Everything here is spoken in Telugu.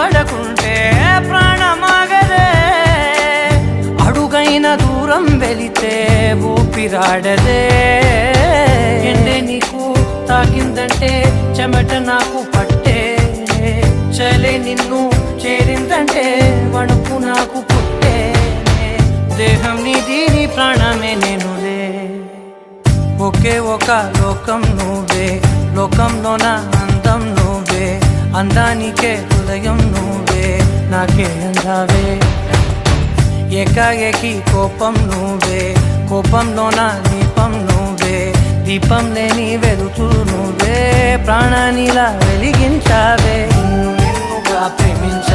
పడకుంటే ప్రాణమాగదే అడుగైన దూరం వెళితే ఊపిరాడదే ఎండే నీకు తాకిందంటే చెమట నాకు పట్టే చలే నిన్ను చేరిందంటే వణుకు నాకు పుట్టే దేహం నీది నీ ప్రాణమే నేనులే ఒకే ఒక లోకం నువ్వే లోకంలో నా అందం నువ్వే అందానికే హృదయం నువ్వే నాకే అందావే ఏకాఏకి కోపం నువ్వే కోపంలో నా దీపం నువ్వే దీపం లేని వెలుతురు నువ్వే ప్రాణానిలా వెలిగించావే నిన్నుగా ప్రేమించ